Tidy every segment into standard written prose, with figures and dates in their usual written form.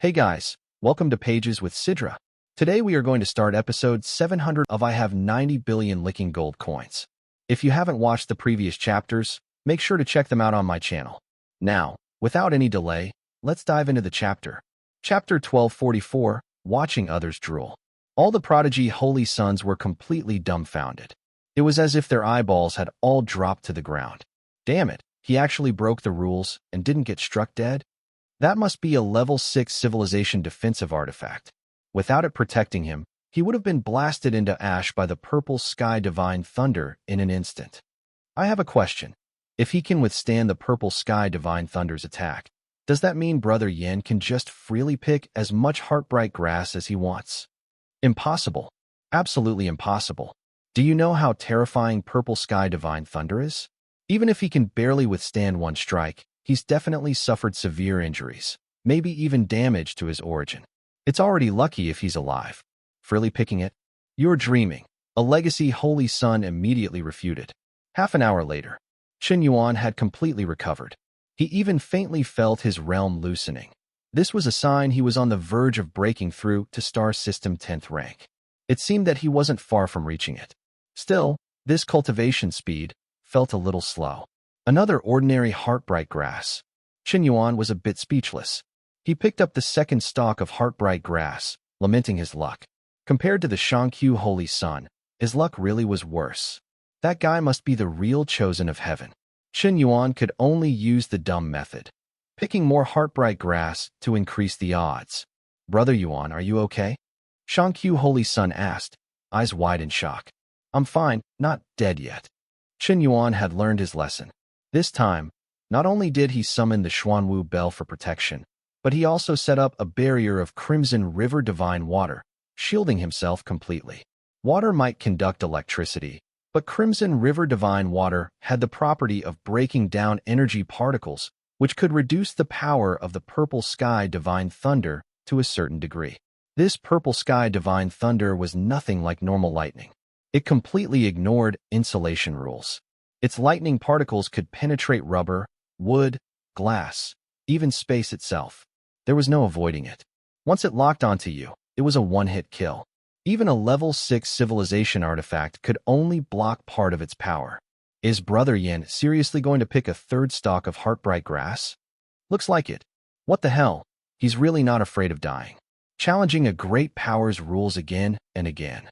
Hey guys, welcome to Pages with Sidra. Today we are going to start episode 700 of I Have 90 Billion Licking Gold Coins. If you haven't watched the previous chapters, make sure to check them out on my channel. Now, without any delay, let's dive into the chapter. Chapter 1244, Watching Others Drool. All the prodigy holy sons were completely dumbfounded. It was as if their eyeballs had all dropped to the ground. Damn it, he actually broke the rules and didn't get struck dead? That must be a level 6 civilization defensive artifact. Without it protecting him, he would have been blasted into ash by the purple sky divine thunder in an instant. I have a question. If he can withstand the purple sky divine thunder's attack, does that mean Brother Yin can just freely pick as much heartbright grass as he wants? Impossible. Absolutely impossible. Do you know how terrifying purple sky divine thunder is? Even if he can barely withstand one strike, he's definitely suffered severe injuries, maybe even damage to his origin. It's already lucky if he's alive. Freely picking it? You're dreaming. A legacy holy son immediately refuted. Half an hour later, Chen Yuan had completely recovered. He even faintly felt his realm loosening. This was a sign he was on the verge of breaking through to star system 10th rank. It seemed that he wasn't far from reaching it. Still, this cultivation speed felt a little slow. Another ordinary heartbright grass. Chen Yuan was a bit speechless. He picked up the second stalk of heartbright grass, lamenting his luck. Compared to the Shangqiu holy son, his luck really was worse. That guy must be the real chosen of heaven. Chen Yuan could only use the dumb method, picking more heartbright grass to increase the odds. Brother Yuan, are you okay? Shangqiu holy son asked, eyes wide in shock. I'm fine, not dead yet. Chen Yuan had learned his lesson. This time, not only did he summon the Xuanwu bell for protection, but he also set up a barrier of crimson river divine water, shielding himself completely. Water might conduct electricity, but crimson river divine water had the property of breaking down energy particles, which could reduce the power of the purple sky divine thunder to a certain degree. This purple sky divine thunder was nothing like normal lightning. It completely ignored insulation rules. Its lightning particles could penetrate rubber, wood, glass, even space itself. There was no avoiding it. Once it locked onto you, it was a one-hit kill. Even a level 6 civilization artifact could only block part of its power. Is Brother Yin seriously going to pick a third stalk of heartbright grass? Looks like it. What the hell? He's really not afraid of dying. Challenging a great power's rules again and again.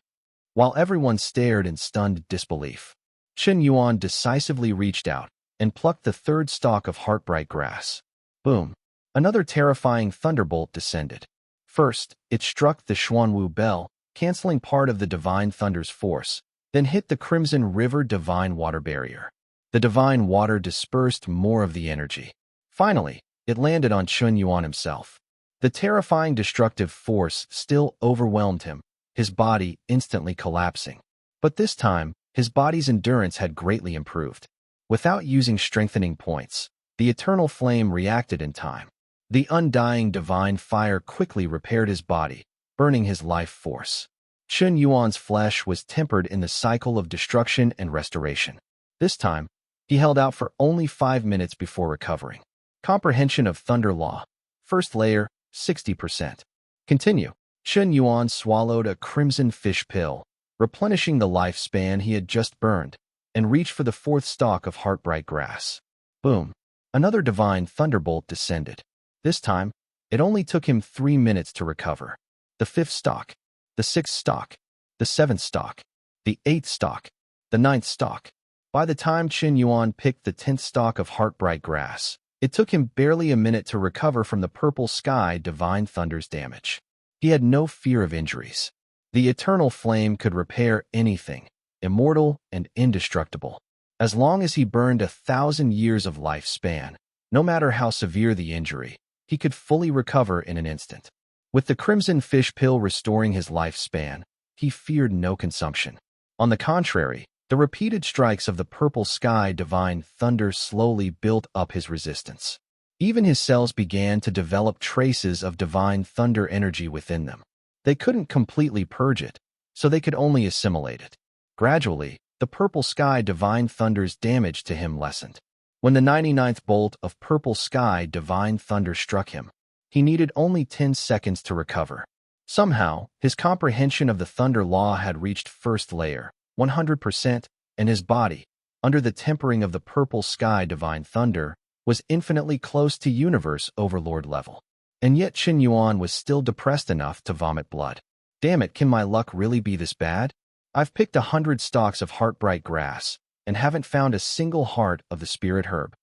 While everyone stared in stunned disbelief, Chen Yuan decisively reached out and plucked the third stalk of heartbright grass. Boom! Another terrifying thunderbolt descended. First, it struck the Xuanwu bell, canceling part of the divine thunder's force, then hit the crimson river divine water barrier. The divine water dispersed more of the energy. Finally, it landed on Chen Yuan himself. The terrifying destructive force still overwhelmed him, his body instantly collapsing. But this time, his body's endurance had greatly improved. Without using strengthening points, the eternal flame reacted in time. The undying divine fire quickly repaired his body, burning his life force. Chen Yuan's flesh was tempered in the cycle of destruction and restoration. This time, he held out for only 5 minutes before recovering. Comprehension of Thunder Law. First layer, 60%. Continue. Chen Yuan swallowed a crimson fish pill, replenishing the lifespan he had just burned, and reached for the fourth stalk of heartbright grass. Boom! Another divine thunderbolt descended. This time, it only took him 3 minutes to recover. The fifth stalk, the sixth stalk, the seventh stalk, the eighth stalk, the ninth stalk. By the time Chen Yuan picked the 10th stalk of heartbright grass, it took him barely a minute to recover from the purple sky divine thunder's damage. He had no fear of injuries. The eternal flame could repair anything, immortal and indestructible. As long as he burned 1,000 years of lifespan, no matter how severe the injury, he could fully recover in an instant. With the crimson fish pill restoring his lifespan, he feared no consumption. On the contrary, the repeated strikes of the purple sky divine thunder slowly built up his resistance. Even his cells began to develop traces of divine thunder energy within them. They couldn't completely purge it, so they could only assimilate it. Gradually, the purple sky divine thunder's damage to him lessened. When the 99th bolt of purple sky divine thunder struck him, He needed only 10 seconds to recover. Somehow, his comprehension of the thunder law had reached first layer, 100%, and his body, under the tempering of the purple sky divine thunder, was infinitely close to universe overlord level. And yet Chen Yuan was still depressed enough to vomit blood. Damn it, can my luck really be this bad? I've picked 100 stalks of heartbright grass, and haven't found a single heart of the spirit herb.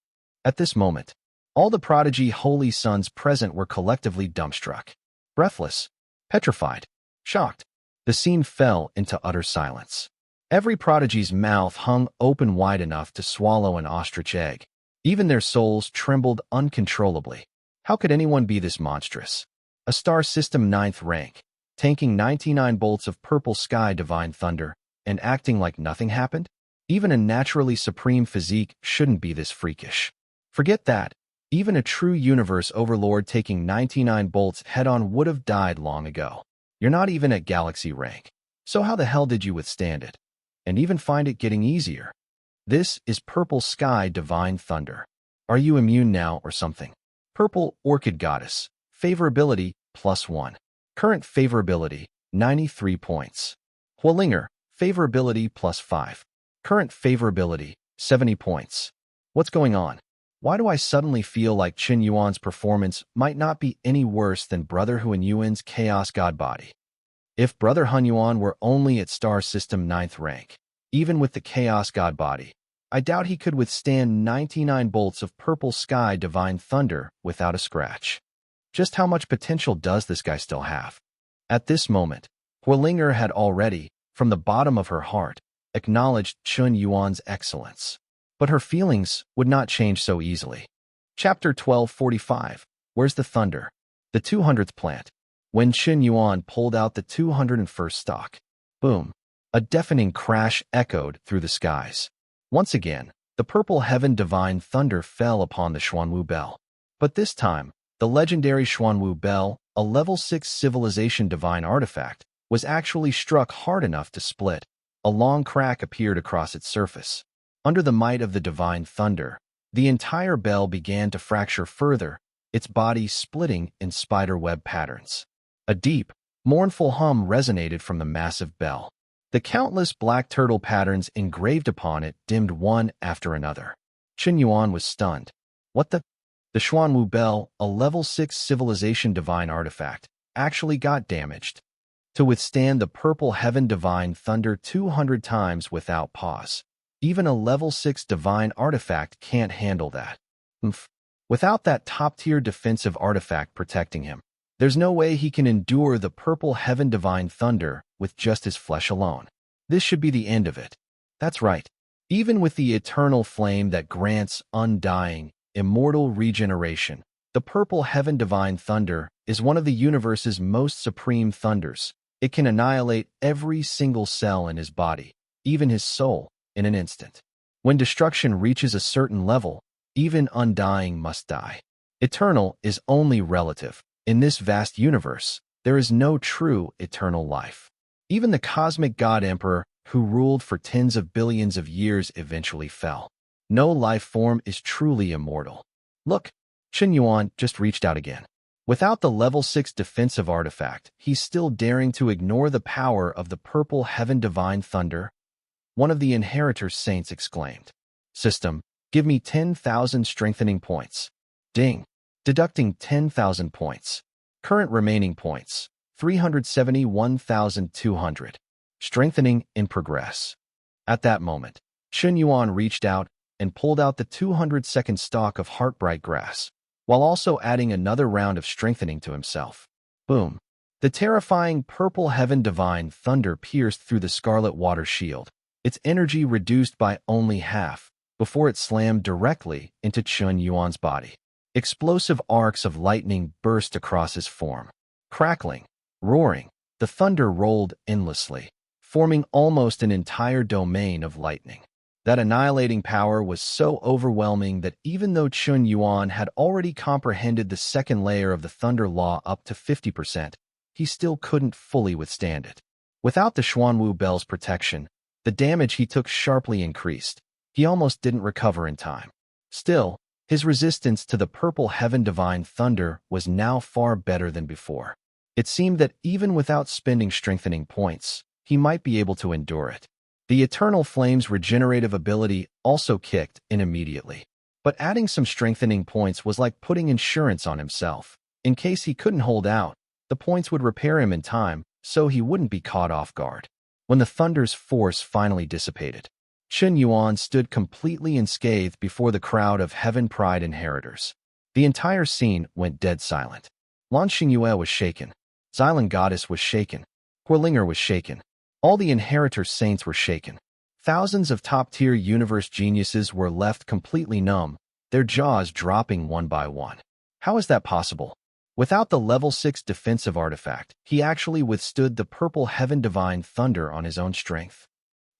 At this moment, all the prodigy holy sons present were collectively dumbstruck, breathless, petrified, shocked. The scene fell into utter silence. Every prodigy's mouth hung open wide enough to swallow an ostrich egg. Even their souls trembled uncontrollably. How could anyone be this monstrous? A star system 9th rank, tanking 99 bolts of purple sky divine thunder, and acting like nothing happened? Even a naturally supreme physique shouldn't be this freakish. Forget that. Even a true universe overlord taking 99 bolts head-on would have died long ago. You're not even at galaxy rank. So how the hell did you withstand it? And even find it getting easier? This is purple sky divine thunder. Are you immune now or something? Purple orchid goddess. Favorability, +1. Current favorability, 93 points. Huolinger, favorability, +5. Current favorability, 70 points. What's going on? Why do I suddenly feel like Chen Yuan's performance might not be any worse than Brother Hun Yuan's Chaos God body? If Brother Hun Yuan were only at Star System 9th rank, even with the Chaos God body, I doubt he could withstand 99 bolts of purple sky divine thunder without a scratch. Just how much potential does this guy still have? At this moment, Huolinger had already, from the bottom of her heart, acknowledged Chen Yuan's excellence. But her feelings would not change so easily. Chapter 1245. Where's the thunder? The 200th plant. When Chen Yuan pulled out the 201st stalk. Boom. A deafening crash echoed through the skies. Once again, the purple heaven divine thunder fell upon the Xuanwu bell. But this time, the legendary Xuanwu bell, a level 6 civilization divine artifact, was actually struck hard enough to split. A long crack appeared across its surface. Under the might of the divine thunder, the entire bell began to fracture further, its body splitting in spider-web patterns. A deep, mournful hum resonated from the massive bell. The countless black turtle patterns engraved upon it dimmed one after another. Chen Yuan was stunned. What the? The Xuanwu bell, a level 6 civilization divine artifact, actually got damaged. To withstand the purple heaven divine thunder 200 times without pause. Even a level 6 divine artifact can't handle that. Without that top-tier defensive artifact protecting him, there's no way he can endure the purple heaven divine thunder with just his flesh alone. This should be the end of it. That's right. Even with the eternal flame that grants undying, immortal regeneration, the purple heaven divine thunder is one of the universe's most supreme thunders. It can annihilate every single cell in his body, even his soul, in an instant. When destruction reaches a certain level, even undying must die. Eternal is only relative. In this vast universe, there is no true eternal life. Even the cosmic god emperor, who ruled for tens of billions of years, eventually fell. No life form is truly immortal. Look, Chen Yuan just reached out again. Without the level 6 defensive artifact, he's still daring to ignore the power of the purple heaven divine thunder. One of the inheritor's saints exclaimed. System, give me 10,000 strengthening points. Ding. Deducting 10,000 points. Current remaining points, 371,200. Strengthening in progress. At that moment, Chen Yuan reached out and pulled out the 202nd stalk of heartbright grass, while also adding another round of strengthening to himself. Boom. The terrifying purple heaven divine thunder pierced through the scarlet water shield, its energy reduced by only half, before it slammed directly into Chen Yuan's body. Explosive arcs of lightning burst across his form. Crackling, roaring, the thunder rolled endlessly, forming almost an entire domain of lightning. That annihilating power was so overwhelming that even though Chen Yuan had already comprehended the second layer of the thunder law up to 50%, he still couldn't fully withstand it. Without the Xuanwu bell's protection, the damage he took sharply increased. He almost didn't recover in time. Still, His resistance to the purple heaven divine thunder was now far better than before. It seemed that even without spending strengthening points, he might be able to endure it. The Eternal Flame's regenerative ability also kicked in immediately. But adding some strengthening points was like putting insurance on himself. In case he couldn't hold out, the points would repair him in time, so he wouldn't be caught off guard. When the thunder's force finally dissipated, Chen Yuan stood completely unscathed before the crowd of Heaven Pride inheritors. The entire scene went dead silent. Lan Xingyue was shaken. Xylan Goddess was shaken. Huolinger was shaken. All the inheritor saints were shaken. Thousands of top-tier universe geniuses were left completely numb, their jaws dropping one by one. How is that possible? Without the level 6 defensive artifact, he actually withstood the purple heaven divine thunder on his own strength.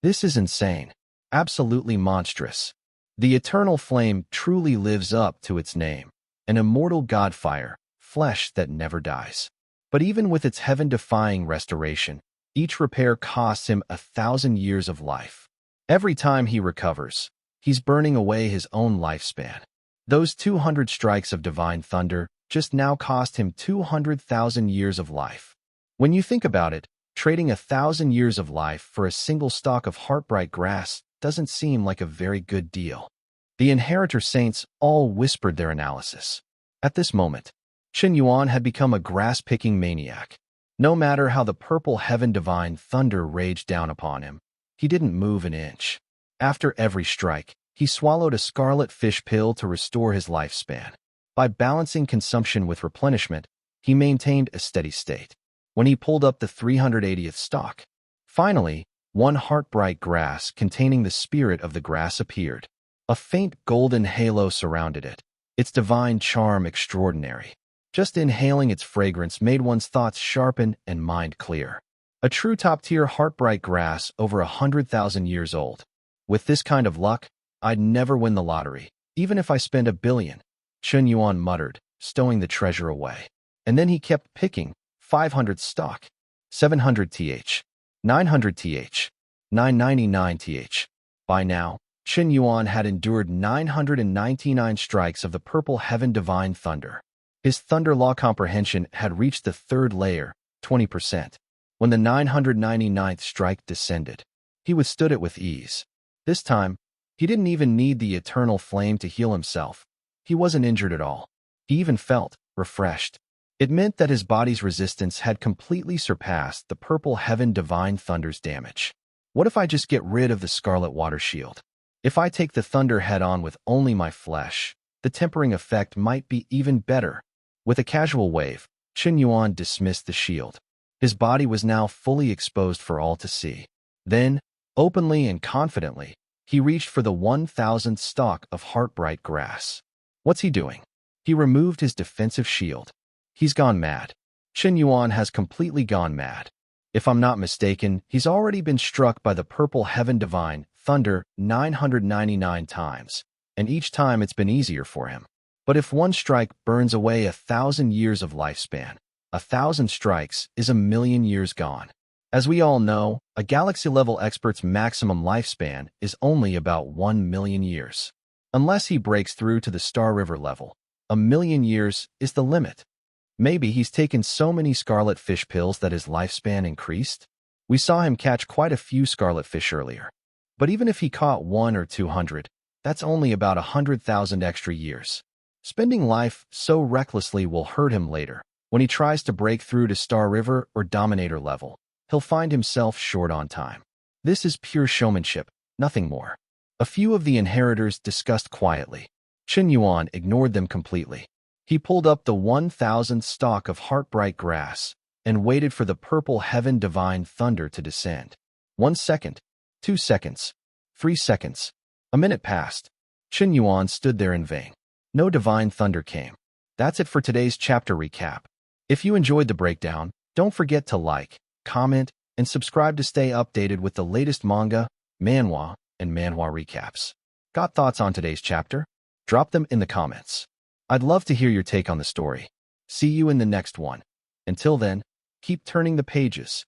This is insane. Absolutely monstrous. The Eternal Flame truly lives up to its name, an immortal godfire, flesh that never dies. But even with its heaven-defying restoration, each repair costs him 1,000 years of life. Every time he recovers, he's burning away his own lifespan. Those 200 strikes of divine thunder just now cost him 200,000 years of life. When you think about it, trading 1,000 years of life for a single stalk of heartbright grass doesn't seem like a very good deal. The inheritor saints all whispered their analysis. At this moment, Chen Yuan had become a grass-picking maniac. No matter how the purple heaven divine thunder raged down upon him, he didn't move an inch. After every strike, he swallowed a scarlet fish pill to restore his lifespan. By balancing consumption with replenishment, he maintained a steady state. When he pulled up the 380th stalk, finally, one heartbright grass containing the spirit of the grass appeared. A faint golden halo surrounded it, its divine charm extraordinary. Just inhaling its fragrance made one's thoughts sharpen and mind clear. A true top-tier heartbright grass over 100,000 years old. With this kind of luck, I'd never win the lottery, even if I spend 1 billion, Chen Yuan muttered, stowing the treasure away. And then he kept picking, 500 stock, 700 th, 900 th, 999 th. By now, Chen Yuan had endured 999 strikes of the purple heaven divine thunder. His thunder law comprehension had reached the 3rd layer, 20%. When the 999th strike descended, he withstood it with ease. This time, he didn't even need the Eternal Flame to heal himself. He wasn't injured at all. He even felt refreshed. It meant that his body's resistance had completely surpassed the purple heaven divine thunder's damage. What if I just get rid of the scarlet water shield? If I take the thunder head-on with only my flesh, the tempering effect might be even better. With a casual wave, Chen Yuan dismissed the shield. His body was now fully exposed for all to see. Then, openly and confidently, he reached for the 1,000th stalk of heartbright grass. What's he doing? He removed his defensive shield. He's gone mad. Chen Yuan has completely gone mad. If I'm not mistaken, he's already been struck by the purple heaven divine thunder 999 times, and each time it's been easier for him. But if one strike burns away 1,000 years of lifespan, 1,000 strikes is 1,000,000 years gone. As we all know, a galaxy-level expert's maximum lifespan is only about 1,000,000 years. Unless he breaks through to the Star River level, 1,000,000 years is the limit. Maybe he's taken so many scarlet fish pills that his lifespan increased. We saw him catch quite a few scarlet fish earlier. But even if he caught 1 or 200, that's only about 100,000 extra years. Spending life so recklessly will hurt him later. When he tries to break through to Star River or Dominator level, he'll find himself short on time. This is pure showmanship, nothing more. A few of the inheritors discussed quietly. Chen Yuan ignored them completely. He pulled up the 1,000th stalk of heartbright grass and waited for the purple heaven divine thunder to descend. 1 second, 2 seconds, 3 seconds. A minute passed. Chen Yuan stood there in vain. No divine thunder came. That's it for today's chapter recap. If you enjoyed the breakdown, don't forget to like, comment, and subscribe to stay updated with the latest manga, manhwa, and manhwa recaps. Got thoughts on today's chapter? Drop them in the comments. I'd love to hear your take on the story. See you in the next one. Until then, keep turning the pages.